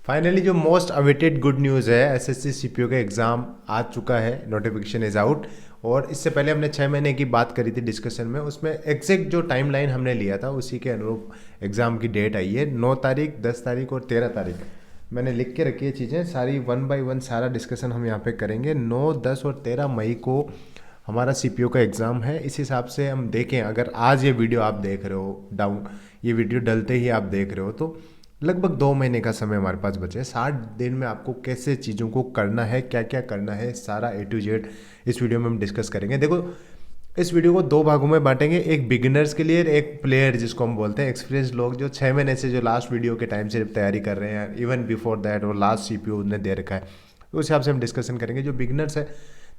Finally जो most awaited good news है, SSC CPO का एग्ज़ाम आ चुका है, नोटिफिकेशन इज़ आउट। और इससे पहले हमने 6 महीने की बात करी थी डिस्कशन में, उसमें एग्जैक्ट जो टाइमलाइन हमने लिया था उसी के अनुरूप एग्ज़ाम की डेट आई है। 9 तारीख, 10 तारीख और 13 तारीख मैंने लिख के रखी है चीज़ें सारी, वन बाय वन सारा डिस्कशन हम यहाँ पे करेंगे। 9, 10 और 13 मई को हमारा सीपीओ का एग्ज़ाम है। इस हिसाब से हम देखें, अगर आज ये वीडियो आप देख रहे हो ये वीडियो डलते ही आप देख रहे हो, तो लगभग 2 महीने का समय हमारे पास बचे हैं। 60 दिन में आपको कैसे चीज़ों को करना है, क्या क्या करना है, सारा A to Z इस वीडियो में हम डिस्कस करेंगे। देखो, इस वीडियो को 2 भागों में बांटेंगे, एक बिगिनर्स के लिए, एक प्लेयर जिसको हम बोलते हैं, एक्सपीरियंस लोग जो 6 महीने से जो लास्ट वीडियो के टाइम से तैयारी कर रहे हैं, इवन बिफोर दैट वो लास्ट सीपीओ उन्हें दे रखा है, तो उस हिसाब से हम डिस्कशन करेंगे। जो बिगिनर्स है,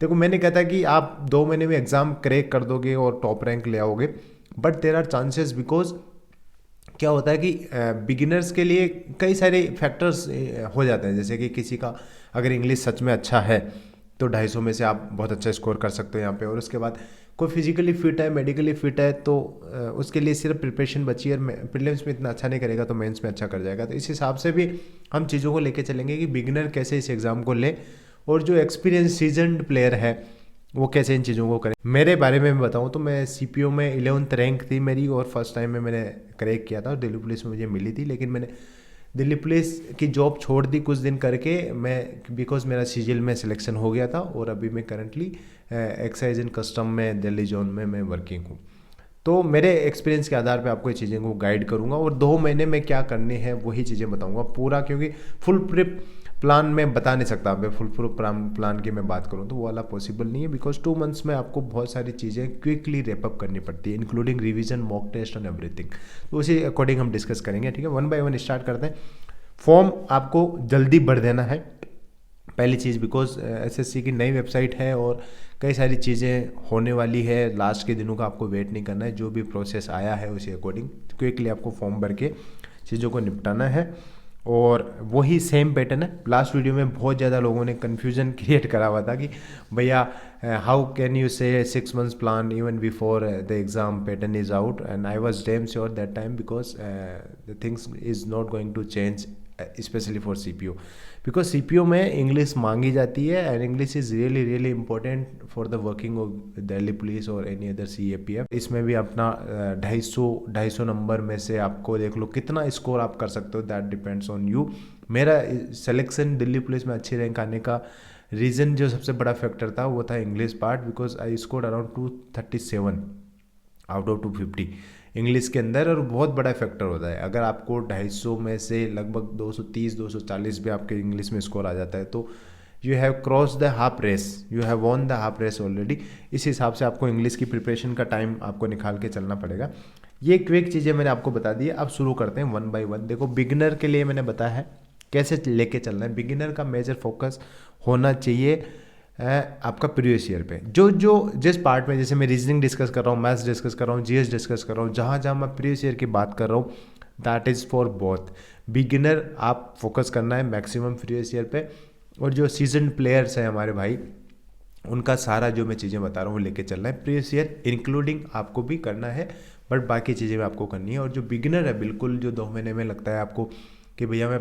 देखो मैंने कहा था कि आप 2 महीने में एग्जाम क्रैक कर दोगे और टॉप रैंक ले आओगे, but there are chances, because क्या होता है कि बिगिनर्स के लिए कई सारे फैक्टर्स हो जाते हैं। जैसे कि किसी का अगर इंग्लिश सच में अच्छा है तो 250 में से आप बहुत अच्छा स्कोर कर सकते हो यहाँ पे। और उसके बाद कोई फिजिकली फिट है, मेडिकली फिट है, तो उसके लिए सिर्फ प्रिपरेशन बची है, प्रीलिम्स में इतना अच्छा नहीं करेगा तो मेंस में अच्छा कर जाएगा। तो इस हिसाब से भी हम चीज़ों को लेके चलेंगे कि बिगिनर कैसे इस एग्ज़ाम को ले, और जो एक्सपीरियंस सीजनड प्लेयर है वो कैसे इन चीज़ों को करें। मेरे बारे में बताऊं तो मैं सीपीओ में 11th रैंक थी मेरी, और फर्स्ट टाइम में मैंने क्रैक किया था और दिल्ली पुलिस में मुझे मिली थी। लेकिन मैंने दिल्ली पुलिस की जॉब छोड़ दी कुछ दिन करके, मैं बिकॉज मेरा सीजीएल में सिलेक्शन हो गया था, और अभी मैं करंटली एक्साइज एंड कस्टम में दिल्ली जोन में मैं वर्किंग हूँ। तो मेरे एक्सपीरियंस के आधार पे आपको ये चीज़ें को गाइड करूँगा, और 2 महीने में क्या करने हैं वही चीज़ें बताऊँगा पूरा, क्योंकि फुल प्रिप प्लान में बता नहीं सकता। मैं फुल प्रूफ प्लान की मैं बात करूँ तो वो वाला पॉसिबल नहीं है, बिकॉज 2 मंथ्स में आपको बहुत सारी चीज़ें क्विकली रेपअप करनी पड़ती है, including revision, mock test and everything. तो उसी अकॉर्डिंग हम डिस्कस करेंगे, ठीक है। वन बाय वन स्टार्ट करते हैं। फॉर्म आपको जल्दी भर देना है, पहली चीज़, बिकॉज एसएससी की नई वेबसाइट है और कई सारी चीज़ें होने वाली है। लास्ट के दिनों का आपको वेट नहीं करना है, जो भी प्रोसेस आया है उसी अकॉर्डिंग क्विकली आपको फॉर्म भर के चीज़ों को निपटाना है। और वही सेम पैटर्न है। लास्ट वीडियो में बहुत ज़्यादा लोगों ने कन्फ्यूजन क्रिएट करा हुआ था कि भैया हाउ कैन यू से 6 months plan even before the exam pattern is out, and I was damn sure that time, because the things is not going to change specially for CPO, because CPO में English मांगी जाती है, and English is really really important for the working of Delhi police और any other CAPF. इसमें भी अपना 250 number में से आपको देख लो कितना स्कोर आप कर सकते हो, दैट डिपेंड्स ऑन यू। मेरा सिलेक्शन दिल्ली पुलिस में अच्छी रैंक आने का रीज़न, जो सबसे बड़ा फैक्टर था, वो था English part, because I scored around 237 out of 250 English के अंदर। और बहुत बड़ा फैक्टर होता है, अगर आपको 250 में से लगभग 230 240 भी आपके इंग्लिश में स्कोर आ जाता है, तो you have cross the half race, you have won the half race already. इस हिसाब से आपको इंग्लिश की प्रिपरेशन का टाइम आपको निकाल के चलना पड़ेगा। ये क्विक चीज़ें मैंने आपको बता दी है। अब शुरू करते हैं वन बाय वन। देखो, बिगिनर के लिए मैंने बताया है कैसे लेके चलना है। बिगिनर का मेजर फोकस होना चाहिए आपका प्रीवियस ईयर पे। जो जिस पार्ट में, जैसे मैं रीजनिंग डिस्कस कर रहा हूँ, मैथ्स डिस्कस कर रहा हूँ, जीएस डिस्कस कर रहा हूँ, जहाँ जहाँ मैं प्रीवियस ईयर की बात कर रहा हूँ, that is for both. Beginner आप फोकस करना है मैक्सिमम प्रीवियस ईयर पे, और जो सीजन प्लेयर्स हैं हमारे भाई, उनका सारा जो मैं चीज़ें बता रहा हूँ वो लेके चलना है। प्रीवियस ईयर इंक्लूडिंग आपको भी करना है, बट बाकी चीज़ें भी आपको करनी है। और जो बिगिनर है, बिल्कुल जो 2 महीने में लगता है आपको कि भैया मैं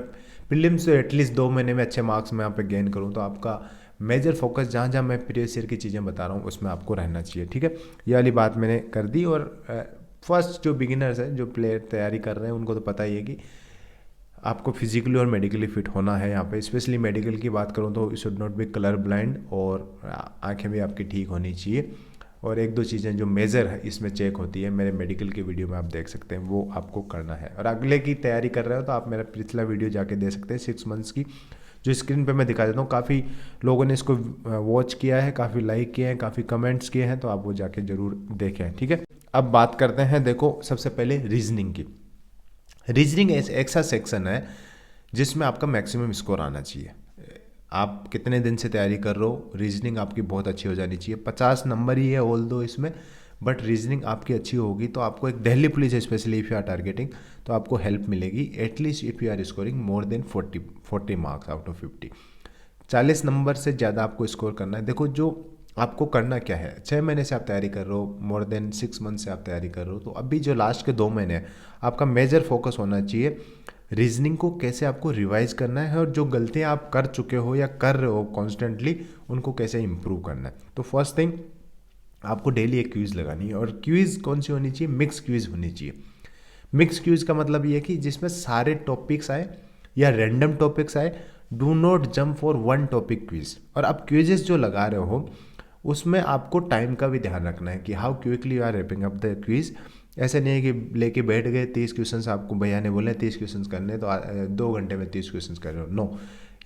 प्रीलिम्स से एटलीस्ट 2 महीने में अच्छे मार्क्स मैं यहाँ पे गेन करूँ, तो आपका मेजर फोकस जहाँ जहाँ मैं प्रीवियस ईयर की चीज़ें बता रहा हूँ उसमें आपको रहना चाहिए, ठीक है। ये वाली बात मैंने कर दी। और फर्स्ट जो बिगिनर्स हैं, जो प्लेयर तैयारी कर रहे हैं, उनको तो पता ही है कि आपको फिजिकली और मेडिकली फिट होना है। यहाँ पे स्पेशली मेडिकल की बात करूँ तो you should not be colour blind, और आंखें भी आपकी ठीक होनी चाहिए। और एक दो चीज़ें जो मेजर है इसमें चेक होती है, मेरे मेडिकल की वीडियो में आप देख सकते हैं, वो आपको करना है। और अगले की तैयारी कर रहे हो तो आप मेरा पिछला वीडियो जाके दे सकते हैं 6 months की, जो स्क्रीन पे मैं दिखा देता हूँ। काफ़ी लोगों ने इसको वॉच किया है, काफ़ी लाइक किए हैं, काफ़ी कमेंट्स किए हैं, तो आप वो जाके ज़रूर देखें, ठीक है। अब बात करते हैं, देखो सबसे पहले रीजनिंग की। रीजनिंग ऐसा सेक्शन है जिसमें आपका मैक्सिमम स्कोर आना चाहिए। आप कितने दिन से तैयारी कर रहे हो, रीजनिंग आपकी बहुत अच्छी हो जानी चाहिए। 50 नंबर ही है ऑल दो इसमें, बट रीजनिंग आपकी अच्छी होगी तो आपको एक Delhi police specially if you are targeting, तो आपको हेल्प मिलेगी। At least if you are scoring more than 40 marks out of 50, 40 नंबर से ज़्यादा आपको स्कोर करना है। देखो, जो आपको करना क्या है, 6 महीने से आप तैयारी कर रहे हो, मोर देन 6 months से आप तैयारी कर रहे हो, तो अभी जो लास्ट के 2 महीने हैं, आपका मेजर फोकस होना चाहिए रीजनिंग को कैसे आपको रिवाइज करना है और जो गलतियाँ आप कर चुके हो या कर रहे हो कॉन्स्टेंटली उनको कैसे इम्प्रूव करना है। तो फर्स्ट थिंग, आपको डेली एक क्विज़ लगानी है, और क्विज़ कौन सी होनी चाहिए? मिक्स क्विज़ होनी चाहिए। मिक्स क्विज़ का मतलब ये है कि जिसमें सारे टॉपिक्स आए या रैंडम टॉपिक्स आए, do not jump for one topic quiz. और आप क्विजेस जो लगा रहे हो उसमें आपको टाइम का भी ध्यान रखना है कि how quickly you are wrapping up the quiz. ऐसे नहीं है कि लेके बैठ गए 30 क्वेश्चंस, आपको भैया ने बोले 30 क्वेश्चंस करने तो 2 घंटे में 30 क्वेश्चंस कर रहे हो। No,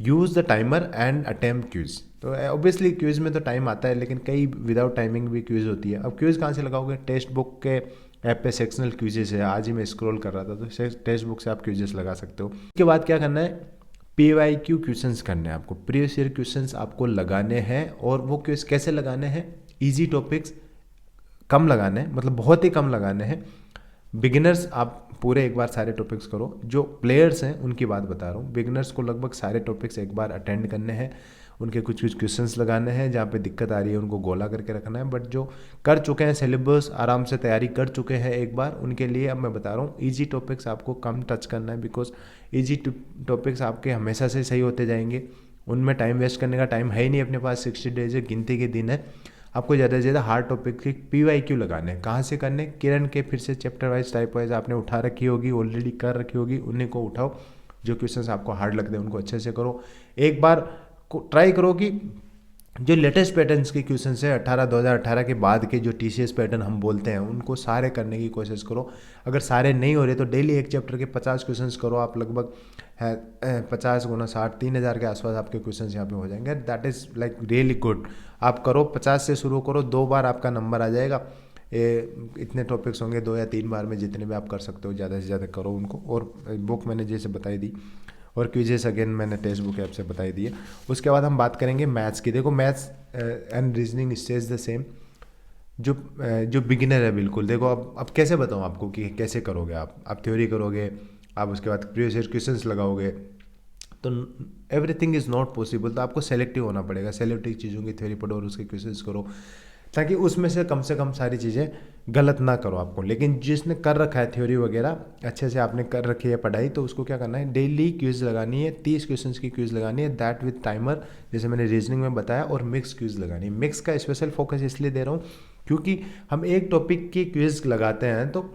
use the timer and attempt quiz. तो ऑब्वियसली क्विज में तो टाइम आता है, लेकिन कई विदाउट टाइमिंग भी क्विज होती है। अब क्विज कहाँ से लगाओगे? टेक्स्ट बुक के ऐप पे सेक्शनल क्विजेस है। आज ही मैं स्क्रॉल कर रहा था तो टेक्स्ट बुक से आप क्विजेस लगा सकते हो। उसके बाद क्या करना है? PYQ क्वेश्चंस करने हैं आपको, प्रीवियस ईयर क्वेश्चंस आपको लगाने हैं। और वो क्विज कैसे लगाने हैं? इजी टॉपिक्स कम लगाने हैं, मतलब बहुत ही कम लगाने हैं। बिगिनर्स आप पूरे एक बार सारे टॉपिक्स करो। जो प्लेयर्स हैं उनकी बात बता रहा हूँ, बिगिनर्स को लगभग सारे टॉपिक्स एक बार अटेंड करने हैं, उनके कुछ कुछ क्वेश्चंस लगाने हैं, जहाँ पे दिक्कत आ रही है उनको गोला करके रखना है। बट जो कर चुके हैं सिलेबस, आराम से तैयारी कर चुके हैं एक बार, उनके लिए अब मैं बता रहा हूँ ईजी टॉपिक्स आपको कम टच करना है, बिकॉज ईजी टॉपिक्स आपके हमेशा से सही होते जाएंगे। उनमें टाइम वेस्ट करने का टाइम है ही नहीं अपने पास, 60 डेज है, गिनती के दिन है। आपको ज़्यादा से ज़्यादा हार्ड टॉपिक के PYQ लगाने हैं। कहाँ से करने? किरण के फिर से चैप्टर वाइज टाइप वाइज आपने उठा रखी होगी, ऑलरेडी कर रखी होगी, उन्हीं को उठाओ। जो क्वेश्चंस आपको हार्ड लगते हैं उनको अच्छे से करो। एक बार को ट्राई करो कि जो लेटेस्ट पैटर्न्स के क्वेश्चंस है 2018 के बाद के जो TCS पैटर्न हम बोलते हैं उनको सारे करने की कोशिश करो। अगर सारे नहीं हो रहे तो डेली एक चैप्टर के 50 क्वेश्चंस करो आप। लगभग है 50 गुना 60, 3000 के आसपास आपके क्वेश्चंस यहाँ पे हो जाएंगे। That is like really good. आप करो, 50 से शुरू करो, 2 बार आपका नंबर आ जाएगा। इतने टॉपिक्स होंगे, 2 या 3 बार में जितने भी आप कर सकते हो ज़्यादा से ज़्यादा करो उनको। और बुक मैंने जैसे बताई दी, और क्विजेस अगेन मैंने टेक्स्ट बुक ऐप से बताई दी है। उसके बाद हम बात करेंगे मैथ्स की। देखो maths and reasoning stage the same. जो बिगिनर है, बिल्कुल देखो अब कैसे बताऊँ आपको कि कैसे करोगे आप थ्योरी करोगे, आप उसके बाद प्रीवियस ईयर क्वेश्चंस लगाओगे, तो एवरीथिंग इज़ नॉट पॉसिबल। तो आपको सेलेक्टिव होना पड़ेगा, सेलेक्टिव चीज़ों की थ्योरी पढ़ो और उसके क्वेश्चंस करो, ताकि उसमें से कम सारी चीज़ें गलत ना करो आपको। लेकिन जिसने कर रखा है थ्योरी वगैरह अच्छे से, आपने कर रखी है पढ़ाई, तो उसको क्या करना है? डेली क्विज लगानी है, 30 क्वेश्चंस की क्विज लगानी है, दैट विद टाइमर, जैसे मैंने रीजनिंग में बताया। और मिक्स क्विज लगानी है। मिक्स का स्पेशल फोकस इसलिए दे रहा हूँ क्योंकि हम एक टॉपिक की क्विज लगाते हैं तो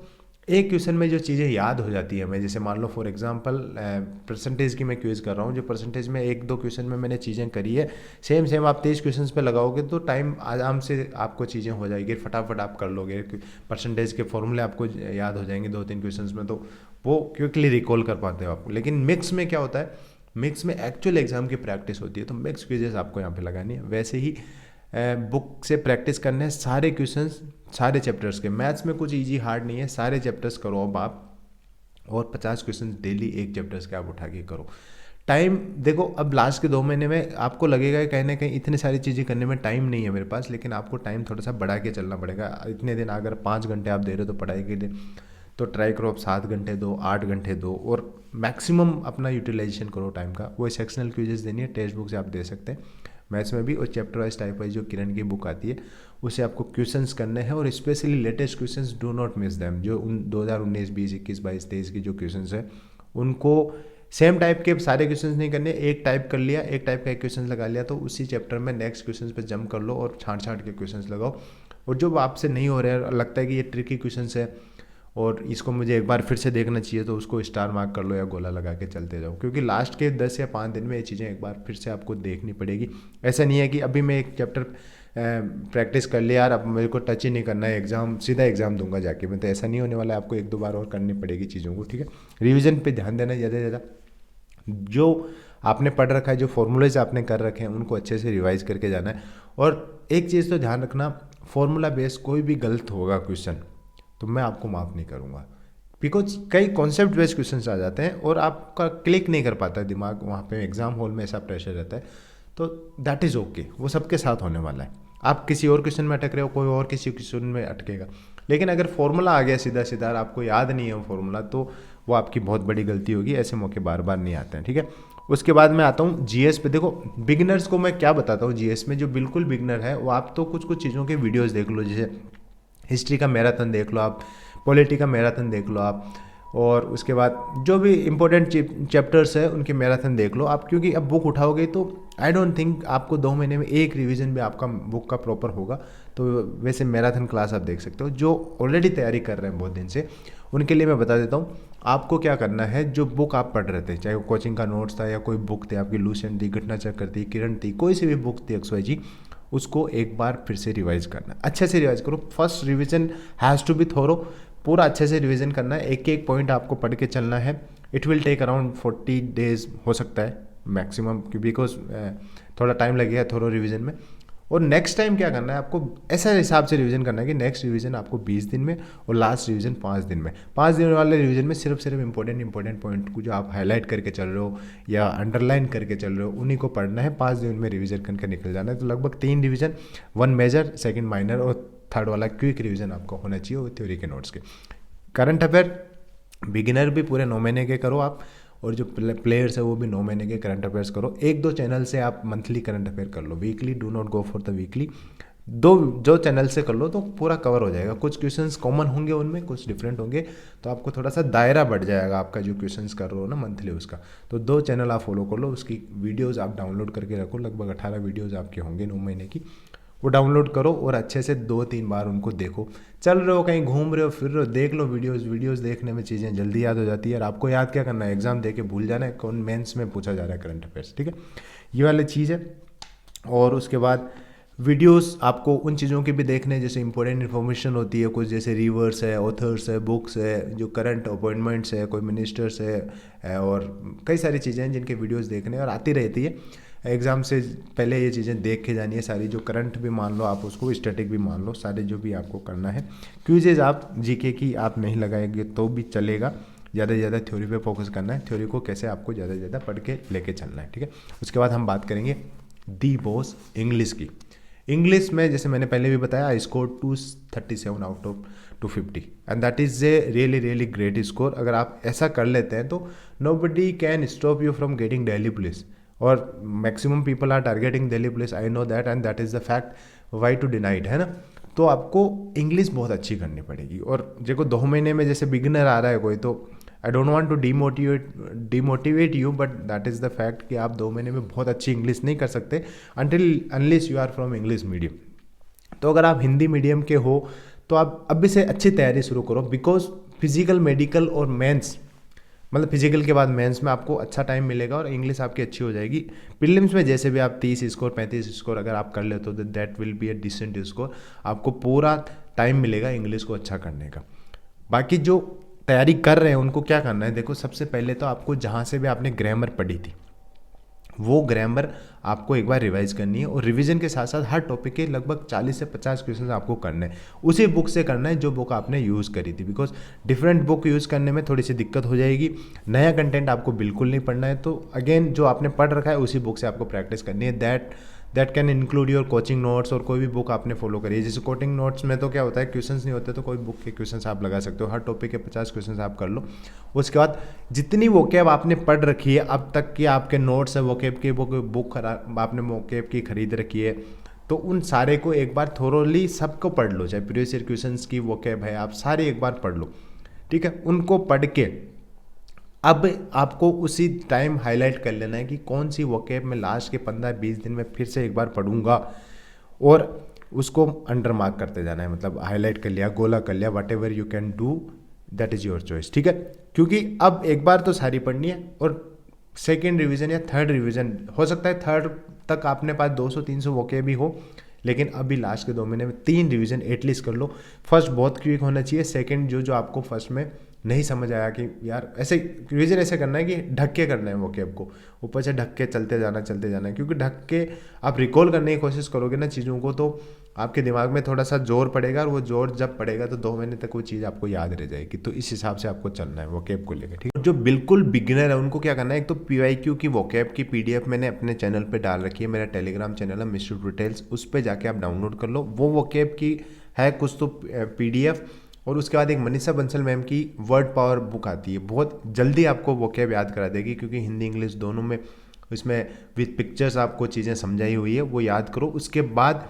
एक क्वेश्चन में जो चीज़ें याद हो जाती है हमें, जैसे मान लो फॉर एग्जांपल परसेंटेज की मैं क्विज कर रहा हूँ, जो परसेंटेज में 1-2 क्वेश्चन में मैंने चीज़ें करी है, सेम आप 23 क्वेश्चंस पे लगाओगे तो टाइम आराम से आपको चीज़ें हो जाएगी, फटाफट आप कर लोगे। परसेंटेज के फॉर्मूले आपको याद हो जाएंगे 2-3 क्वेश्चंस में, तो वो क्विकली रिकॉल कर पाते हो आप। लेकिन मिक्स में क्या होता है? मिक्स में एक्चुअल एग्जाम की प्रैक्टिस होती है, तो मिक्स क्विजेस आपको यहाँ पे लगानी है। वैसे ही बुक से प्रैक्टिस करने हैं सारे क्वेश्चंस सारे चैप्टर्स के। मैथ्स में कुछ इजी हार्ड नहीं है, सारे चैप्टर्स करो अब आप, और 50 क्वेश्चन डेली एक चैप्टर्स के आप उठा के करो। टाइम देखो, अब लास्ट के 2 महीने में आपको लगेगा कि कहीं ना कहीं इतनी सारी चीज़ें करने में टाइम नहीं है मेरे पास, लेकिन आपको टाइम थोड़ा सा बढ़ा के चलना पड़ेगा। इतने दिन अगर 5 घंटे आप दे रहे हो तो पढ़ाई के लिए, तो ट्राई करो आप 7 घंटे दो, 8 घंटे दो, और मैक्सिमम अपना यूटिलाइजेशन करो टाइम का। वो सेक्शनल क्विजेस देनी है, टेक्स्ट बुक से आप दे सकते हैं मैथ्स में भी, और चैप्टर वाइज टाइप वाइज जो किरण की बुक आती है उसे आपको क्वेश्चंस करने हैं, और specially latest questions do not miss them. जो 2019, 20, 21, 22, 23 की जो क्वेश्चंस है उनको सेम टाइप के सारे क्वेश्चंस नहीं करने। एक टाइप कर लिया, एक टाइप का एक क्वेश्चन लगा लिया, तो उसी चैप्टर में नेक्स्ट क्वेश्चन पे जंप कर लो और छांट के क्वेश्चंस लगाओ। और जो आपसे नहीं हो रहा है, लगता है कि ये ट्रिकी क्वेश्चंस है और इसको मुझे एक बार फिर से देखना चाहिए, तो उसको स्टार मार्क कर लो या गोला लगा के चलते जाओ, क्योंकि लास्ट के 10 या 5 दिन में ये चीज़ें एक बार फिर से आपको देखनी पड़ेगी। ऐसा नहीं है कि अभी मैं एक चैप्टर प्रैक्टिस कर लिया यार, अब मेरे को टच ही नहीं करना है, एग्जाम सीधा एग्जाम दूंगा जाके मैं, तो ऐसा नहीं होने वाला है। आपको 1-2 बार और करनी पड़ेगी चीज़ों को, ठीक है। रिविजन पे ध्यान देना ज़्यादा से ज़्यादा, जो आपने पढ़ रखा है, जो फॉर्मूलेज आपने कर रखे हैं उनको अच्छे से रिवाइज करके जाना है। और एक चीज़ तो ध्यान रखना, फॉर्मूला बेस्ड कोई भी गलत होगा क्वेश्चन तो मैं आपको माफ़ नहीं करूँगा, बिकॉज कई कॉन्सेप्ट बेस्ड क्वेश्चन आ जाते हैं और आपका क्लिक नहीं कर पाता दिमाग, वहाँ पे एग्जाम हॉल में ऐसा प्रेशर रहता है, तो दैट इज़ ओके, वो सबके साथ होने वाला है। आप किसी और क्वेश्चन में अटक रहे हो, कोई और किसी क्वेश्चन में अटकेगा, लेकिन अगर फॉर्मूला आ गया सीधा सीधा और आपको याद नहीं है वो फॉर्मूला, तो वो आपकी बहुत बड़ी गलती होगी। ऐसे मौके बार बार नहीं आते हैं, ठीक है। उसके बाद मैं आता हूँ जीएस पे। देखो बिगिनर्स को मैं क्या बताता हूँ जीएस में, जो बिल्कुल बिगिनर है वो आप तो कुछ कुछ चीज़ों के वीडियोज़ देख लो, जैसे हिस्ट्री का मैराथन देख लो आप, पॉलिटी का मैराथन देख लो आप, और उसके बाद जो भी इम्पोर्टेंट चैप्टर्स है उनके मैराथन देख लो आप, क्योंकि अब बुक उठाओगे तो आई डोंट थिंक आपको 2 महीने में एक रिवीजन भी आपका बुक का प्रॉपर होगा। तो वैसे मैराथन क्लास आप देख सकते हो। जो ऑलरेडी तैयारी कर रहे हैं बहुत दिन से उनके लिए मैं बता देता हूँ आपको क्या करना है। जो बुक आप पढ़ रहे थे, चाहे वो कोचिंग का नोट्स था या कोई बुक थी आपकी, लूसेंट थी, घटना चक्र थी, किरण थी, कोई सी भी बुक थी XYZ, उसको एक बार फिर से रिवाइज करना, अच्छे से रिवाइज करो। First revision has to be thorough, पूरा अच्छे से रिवीजन करना है, एक एक पॉइंट आपको पढ़ के चलना है। It will take around 40 days हो सकता है मैक्सिमम, बिकॉज थोड़ा टाइम लगेगा थोड़ा रिवीजन में। और नेक्स्ट टाइम क्या करना है आपको, ऐसा हिसाब से रिवीजन करना है कि नेक्स्ट रिवीजन आपको 20 दिन में और लास्ट रिवीजन 5 दिन में। 5 दिन वाले रिवीजन में सिर्फ इंपॉर्टेंट पॉइंट को जो आप हाईलाइट करके चल रहे हो या अंडरलाइन करके चल रहे हो उन्हीं को पढ़ना है। 5 दिन में रिवीजन करके निकल जाना है। तो लगभग 3 रिवीजन, 1 मेजर, 2 माइनर और 3rd वाला क्विक रिवीजन आपको होना चाहिए वो थ्योरी के नोट्स के। करंट अफेयर बिगिनर भी पूरे 9 महीने के करो आप, और जो प्लेयर्स है वो भी 9 महीने के करंट अफेयर्स करो। 1-2 चैनल से आप मंथली करंट अफेयर कर लो, weekly do not go for the weekly. जो चैनल से कर लो तो पूरा कवर हो जाएगा। कुछ क्वेश्चंस कॉमन होंगे उनमें, कुछ डिफरेंट होंगे, तो आपको थोड़ा सा दायरा बढ़ जाएगा आपका जो क्वेश्चंस कर रहे हो ना मंथली उसका। तो 2 चैनल आप फॉलो कर लो, उसकी वीडियोज़ आप डाउनलोड करके रखो, लगभग 18 वीडियोज़ आपके होंगे 9 महीने की, वो डाउनलोड करो और अच्छे से 2-3 बार उनको देखो। चल रहे हो कहीं घूम रहे हो फिर रहे हो, देख लो वीडियोस देखने में चीज़ें जल्दी याद हो जाती है। और आपको याद क्या करना है, एग्जाम दे के भूल जाना है कौन मेंस में पूछा जा रहा है करंट अफेयर्स, ठीक है, ये वाली चीज़ है। और उसके बाद वीडियोस आपको उन चीज़ों की भी देखने हैं जैसे इंपॉर्टेंट इन्फॉर्मेशन होती है कुछ, जैसे रिवर्स है, ऑथर्स है, बुक्स है, जो करंट अपॉइंटमेंट्स है, कोई मिनिस्टर्स है और कई सारी चीज़ें हैं जिनके वीडियोस देखने और आती रहती है। एग्ज़ाम से पहले ये चीज़ें देख के जानी है सारी, जो करंट भी मान लो आप उसको, स्टैटिक भी मान लो, सारे जो भी आपको करना है। क्विज़ेज आप जीके की आप नहीं लगाएंगे तो भी चलेगा, ज़्यादा से ज़्यादा थ्योरी पे फोकस करना है। थ्योरी को कैसे आपको ज़्यादा से ज़्यादा पढ़ के लेके चलना है, ठीक है। उसके बाद हम बात करेंगे दी बॉस इंग्लिश की। इंग्लिश में जैसे मैंने पहले भी बताया, I score 237 out of 250 and that is a really great score. अगर आप ऐसा कर लेते हैं तो nobody can stop you from getting Delhi police, और maximum people are targeting Delhi police, I know that and that is the fact, why to deny it, है ना। तो आपको इंग्लिश बहुत अच्छी करनी पड़ेगी। और देखो 2 महीने में जैसे बिगिनर आ रहा है कोई, तो I don't want to demotivate you, but that is the fact कि आप 2 महीने में बहुत अच्छी इंग्लिश नहीं कर सकते until unless you are from English medium. तो अगर आप हिंदी मीडियम के हो तो आप अभी से अच्छी तैयारी शुरू करो, बिकॉज फिजिकल, मेडिकल और मेंस, मतलब फिजिकल के बाद मेंस में आपको अच्छा टाइम मिलेगा और इंग्लिश आपकी अच्छी हो जाएगी। प्रीलिम्स में जैसे भी आप 30 स्कोर 35 स्कोर अगर आप कर लेते हो तो that will be a decent score, आपको पूरा टाइम मिलेगा इंग्लिश को अच्छा करने का। बाकी जो तैयारी कर रहे हैं उनको क्या करना है, देखो सबसे पहले तो आपको जहाँ से भी आपने ग्रामर पढ़ी थी वो ग्रामर आपको एक बार रिवाइज करनी है, और रिवीजन के साथ साथ हर टॉपिक के लगभग 40 से 50 क्वेश्चन आपको करने हैं, उसी बुक से करना है जो बुक आपने यूज़ करी थी, बिकॉज डिफरेंट बुक यूज़ करने में थोड़ी सी दिक्कत हो जाएगी। नया कंटेंट आपको बिल्कुल नहीं पढ़ना है, तो अगेन जो आपने पढ़ रखा है उसी बुक से आपको प्रैक्टिस करनी है। That can include your coaching notes, और कोई भी बुक आपने फॉलो करी है। जैसे कोचिंग नोट्स में तो क्या होता है, क्वेश्चंस नहीं होते, तो कोई बुक के क्वेश्चंस आप लगा सकते हो, हर टॉपिक के 50 क्वेश्चंस आप कर लो। उसके बाद जितनी वोकैब आपने पढ़ रखी है अब तक की, आपके नोट्स है वोकैब की, बुक आपने वोकैब की खरीद रखी है, तो उन सारे को एक बार थोरोली सबको पढ़ लो। चाहे प्रीवियस ईयर क्वेश्चंस की वोकैब है, आप सारे एक बार पढ़ लो, ठीक है। उनको पढ़ के अब आपको उसी टाइम हाईलाइट कर लेना है कि कौन सी वोकैब मैं लास्ट के 15-20 दिन में फिर से एक बार पढ़ूंगा, और उसको अंडर मार्क करते जाना है, मतलब हाईलाइट कर लिया, गोला कर लिया, what ever you can do, that is your choice, ठीक है। क्योंकि अब एक बार तो सारी पढ़नी है, और सेकेंड रिवीजन या थर्ड रिवीजन हो सकता है थर्ड तक आपने पास 200-300 वोकैब भी हो, लेकिन अभी लास्ट के 2 महीने में 3 रिवीजन एटलीस्ट कर लो। फर्स्ट बहुत क्विक होना चाहिए, सेकंड जो आपको फर्स्ट में नहीं समझ आया कि यार ऐसे रिवीजन ऐसे करना है कि ढक के करना है वोकैब को, ऊपर से ढक के चलते जाना है, क्योंकि ढक के आप रिकॉल करने की कोशिश करोगे ना चीज़ों को, तो आपके दिमाग में थोड़ा सा जोर पड़ेगा, और वो जोर जब पड़ेगा तो 2 महीने तक वो चीज़ आपको याद रह जाएगी। तो इस हिसाब से आपको चलना है वोकैब को लेकर, ठीक है। जो बिल्कुल बिगिनर है उनको क्या करना है, एक तो PYQ की वोकैब की PDF मैंने अपने चैनल पे डाल रखी है, मेरा टेलीग्राम चैनल है मिस्टर डिटेल्स, उस पर जाके आप डाउनलोड कर लो। वो वोकैब की है कुछ तो PDF, और उसके बाद एक मनीषा बंसल मैम की वर्ड पावर बुक आती है, बहुत जल्दी आपको वोकैब याद करा देगी, क्योंकि हिंदी इंग्लिश दोनों में उसमें विद पिक्चर्स आपको चीज़ें समझाई हुई है, वो याद करो। उसके बाद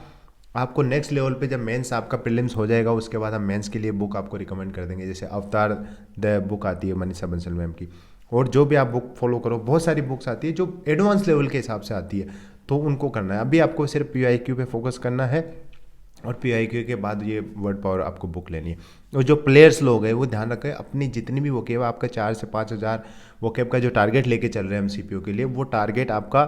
आपको नेक्स्ट लेवल पे जब मेंस आपका प्रीलिम्स हो जाएगा उसके बाद हम मेंस के लिए बुक आपको रिकमेंड कर देंगे, जैसे अवतार द बुक आती है मनीषा बंसल मैम की, और जो भी आप बुक फॉलो करो, बहुत सारी बुक्स आती है जो एडवांस लेवल के हिसाब से आती है, तो उनको करना है। अभी आपको सिर्फ PYQ पे फोकस करना है, और PYQ के बाद ये वर्ड पावर आपको बुक लेनी है। और जो प्लेयर्स लोग हैं वो ध्यान रखें, अपनी जितनी भी वोकेब आपका 4 से 5 हज़ार वोकेब का जो टारगेट लेके चल रहे हैं MCPO के लिए, वो टारगेट आपका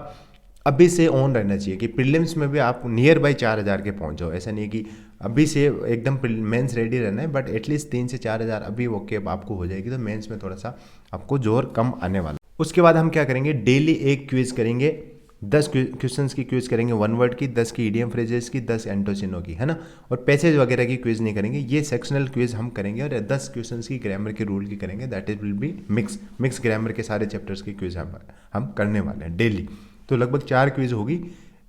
अभी से ऑन रहना चाहिए कि प्रीलिम्स में भी आप नियर बाई 4,000 के पहुंच जाओ। ऐसा नहीं है कि अभी से एकदम मेंस रेडी रहना है, बट एटलीस्ट 3 से 4,000 अभी वोकेब आपको हो जाएगी, तो मेंस में थोड़ा सा आपको जोर कम आने वाला। उसके बाद हम क्या करेंगे, डेली एक क्विज करेंगे, 10 क्वेश्चंस की क्विज करेंगे, 1 वर्ड की, 10 की ईडियम फ्रेजेस की, 10 एंटोसिनो की, है ना। और पैसेज वगैरह की क्विज नहीं करेंगे, ये सेक्शनल क्विज हम करेंगे, और 10 क्वेश्चंस की ग्रामर के रूल की करेंगे, that is will be mix grammar के सारे चैप्टर्स की क्विज हम करने वाले हैं डेली। तो लगभग 4 क्विज होगी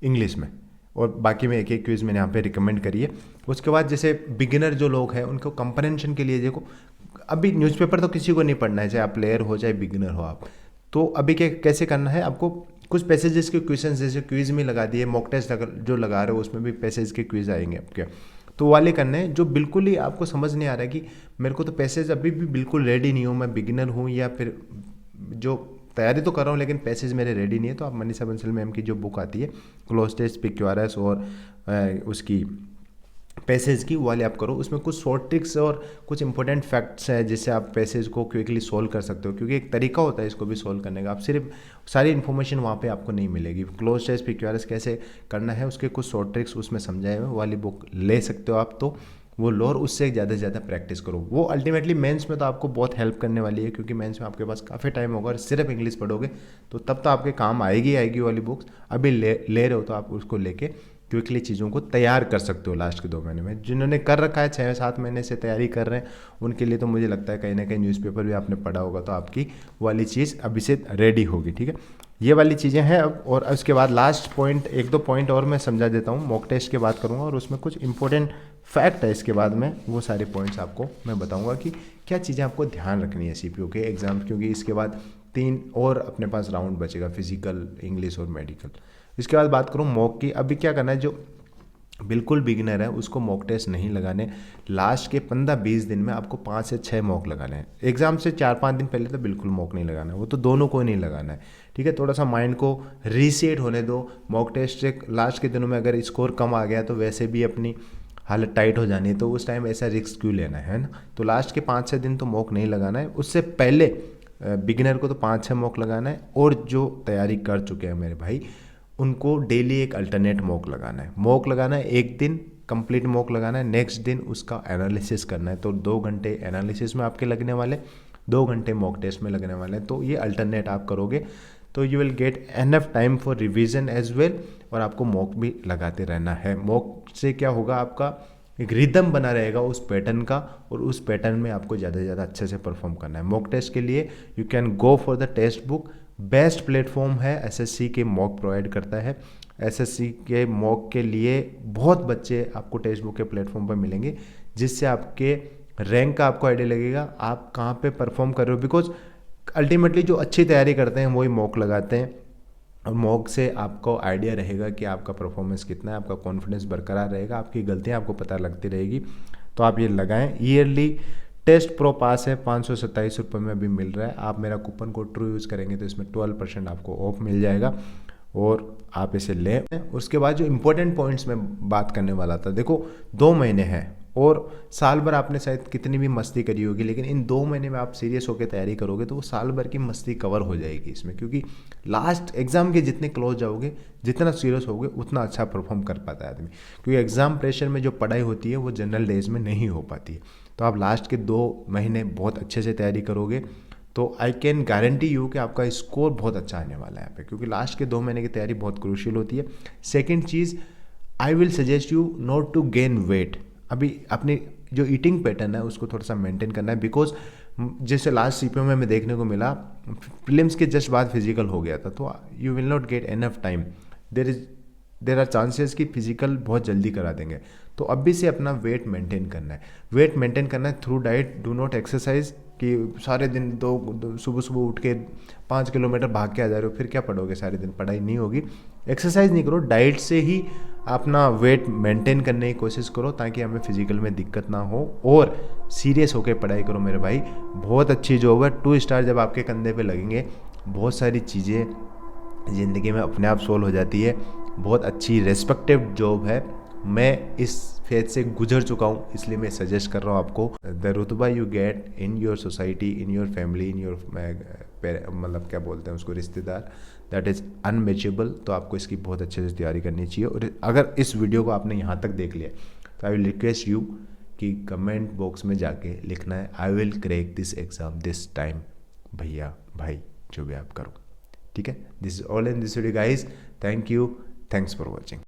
इंग्लिश में, और बाकी में एक क्विज मैंने यहाँ पे रिकमेंड करी है। उसके बाद जैसे बिगिनर जो लोग हैं उनको कंप्रहेंशन के लिए, देखो अभी न्यूज़पेपर तो किसी को नहीं पढ़ना है, चाहे आप प्लेयर हो चाहे बिगिनर हो आप, तो अभी कैसे करना है आपको, कुछ पैसेजेस के क्वेश्चन जैसे क्विज में लगा दिए, मॉक टेस्ट जो लगा रहे हो उसमें भी पैसेज के क्विज आएंगे आपके, तो वाले करने हैं जो बिल्कुल ही आपको समझ नहीं आ रहा है कि मेरे को तो पैसेज अभी भी बिल्कुल रेडी नहीं हूँ, मैं बिगिनर हूँ, या फिर जो तैयारी तो कर रहा हूँ लेकिन पैसेज मेरे रेडी नहीं है, तो आप मनीषा बंसल मैम की जो बुक आती है क्लोज टेस्ट PQRS और उसकी पैसेज की, वो वाले आप करो। उसमें कुछ शॉर्ट ट्रिक्स और कुछ इंपॉर्टेंट फैक्ट्स हैं जिससे आप पैसेज को क्विकली सोल्व कर सकते हो, क्योंकि एक तरीका होता है इसको भी सोल्व करने का, आप सिर्फ सारी इन्फॉर्मेशन वहाँ पे आपको नहीं मिलेगी। क्लोज टेस्ट PQRS कैसे करना है उसके कुछ शॉर्ट ट्रिक्स उसमें समझाए हुए, वाली बुक ले सकते हो आप, तो वो लो और उससे ज़्यादा से ज़्यादा प्रैक्टिस करो। वो अल्टीमेटली मेंस में तो आपको बहुत हेल्प करने वाली है, क्योंकि मेंस में आपके पास काफ़ी टाइम होगा और सिर्फ इंग्लिश पढ़ोगे तो तब तो आपके काम आएगी वाली बुक्स। अभी ले रहे हो तो आप उसको लेके क्विकली चीज़ों को तैयार कर सकते हो लास्ट के 2 महीने में। जिन्होंने कर रखा है 6-7 महीने से तैयारी कर रहे हैं उनके लिए तो मुझे लगता है कहीं ना कहीं न्यूज़पेपर भी आपने पढ़ा होगा, तो आपकी वाली चीज़ अभी से रेडी होगी, ठीक है। ये वाली चीज़ें हैं अब, और उसके बाद लास्ट पॉइंट 1-2 पॉइंट और मैं समझा देता हूँ। मॉक टेस्ट की बात करूँगा और उसमें कुछ इंपॉर्टेंट फैक्ट है, इसके बाद में वो सारे पॉइंट्स आपको मैं बताऊँगा कि क्या चीज़ें आपको ध्यान रखनी है CPO के एग्ज़ाम, क्योंकि इसके बाद 3 और अपने पास राउंड बचेगा, फिजिकल, इंग्लिश और मेडिकल। इसके बाद बात करूँ मॉक की, अभी क्या करना है, जो बिल्कुल बिगिनर है उसको मॉक टेस्ट नहीं लगाने, लास्ट के 15-20 दिन में आपको 5 से 6 मॉक लगाने हैं। एग्जाम से 4-5 दिन पहले तो बिल्कुल मॉक नहीं लगाना है, वो तो दोनों को नहीं लगाना है, ठीक है। थोड़ा सा माइंड को रीसेट होने दो। मॉक टेस्ट से लास्ट के दिनों में अगर स्कोर कम आ गया तो वैसे भी अपनी हालत टाइट हो जानी है, तो उस टाइम ऐसा रिस्क क्यों लेना है ना। तो लास्ट के 5-6 दिन तो मॉक नहीं लगाना है, उससे पहले बिगिनर को तो 5-6 मॉक लगाना है, और जो तैयारी कर चुके हैं मेरे भाई उनको डेली एक अल्टरनेट मॉक लगाना है। मॉक लगाना है, एक दिन कंप्लीट मॉक लगाना है, नेक्स्ट दिन उसका एनालिसिस करना है। तो 2 घंटे एनालिसिस में आपके लगने वाले, 2 घंटे मॉक टेस्ट में लगने वाले हैं। तो ये अल्टरनेट आप करोगे तो you will get enough time for revision as well, और आपको मॉक भी लगाते रहना है। मॉक से क्या होगा, आपका एक रिदम बना रहेगा उस पैटर्न का, और उस पैटर्न में आपको ज़्यादा से ज़्यादा अच्छे से परफॉर्म करना है। मॉक टेस्ट के लिए you can go for the text book, best platform है, SSC के मॉक प्रोवाइड करता है। SSC के मॉक के लिए बहुत बच्चे आपको टेक्स्ट बुक के प्लेटफॉर्म पर मिलेंगे, जिससे आपके रैंक का आपको आइडिया लगेगा आप कहाँ पे परफॉर्म कर रहे हो, बिकॉज अल्टीमेटली जो अच्छी तैयारी करते हैं वही मॉक लगाते हैं, और मॉक से आपको आइडिया रहेगा कि आपका परफॉर्मेंस कितना है, आपका कॉन्फिडेंस बरकरार रहेगा, आपकी गलतियाँ आपको पता लगती रहेगी। तो आप ये लगाएं। ईयरली टेस्ट प्रो पास है, 527 रुपये में अभी मिल रहा है। आप मेरा कूपन कोड ट्रू यूज़ करेंगे तो इसमें 12% आपको ऑफ मिल जाएगा, और आप इसे लें। उसके बाद जो इंपॉर्टेंट पॉइंट्स में बात करने वाला था, देखो 2 महीने हैं और साल भर आपने शायद कितनी भी मस्ती करी होगी, लेकिन इन 2 महीने में आप सीरियस होकर तैयारी करोगे तो वो साल भर की मस्ती कवर हो जाएगी इसमें, क्योंकि लास्ट एग्जाम के जितने क्लोज जाओगे, जितना सीरियस होगे, उतना अच्छा परफॉर्म कर पाता है आदमी, क्योंकि एग्जाम प्रेशर में जो पढ़ाई होती है वो जनरल डेज में नहीं हो पाती है। तो आप लास्ट के 2 महीने बहुत अच्छे से तैयारी करोगे तो आई कैन गारंटी यू कि आपका स्कोर बहुत अच्छा आने वाला है यहाँ पे, क्योंकि लास्ट के 2 महीने की तैयारी बहुत क्रूशियल होती है। सेकेंड चीज़, I will suggest you not to gain weight. अभी अपनी जो ईटिंग पैटर्न है उसको थोड़ा सा मेंटेन करना है, बिकॉज जैसे लास्ट CPO में देखने को मिला, प्रीलिम्स के जस्ट बाद फिजिकल हो गया था, तो you will not get enough time, there are chances कि फिजिकल बहुत जल्दी करा देंगे। तो अभी से अपना वेट मेंटेन करना है। वेट मेंटेन करना है through diet, do not exercise, कि सारे दिन सुबह सुबह उठ के 5 किलोमीटर भाग के आ जा रहे हो, फिर क्या पढ़ोगे सारे दिन, पढ़ाई नहीं होगी। एक्सरसाइज नहीं करो, डाइट से ही अपना वेट मेंटेन करने की कोशिश करो ताकि हमें फिजिकल में दिक्कत ना हो, और सीरियस होकर पढ़ाई करो मेरे भाई। बहुत अच्छी जॉब है, 2 स्टार जब आपके कंधे पे लगेंगे बहुत सारी चीज़ें ज़िंदगी में अपने आप सोल्व हो जाती है। बहुत अच्छी रेस्पेक्टेड जॉब है, मैं इस फेज से गुजर चुका हूँ इसलिए मैं सजेस्ट कर रहा हूँ आपको। द रुतबा you get in your society, in your family, in your मतलब क्या बोलते हैं उसको, रिश्तेदार, दैट इज़ अनमेचेबल। तो आपको इसकी बहुत अच्छे से तैयारी करनी चाहिए। और अगर इस वीडियो को आपने यहाँ तक देख लिया तो आई विल रिक्वेस्ट यू कि कमेंट बॉक्स में जाके लिखना है I will crack this exam this time, भैया भाई जो भी आप करो, ठीक है। This is all in this video guys, thank you, thanks for watching.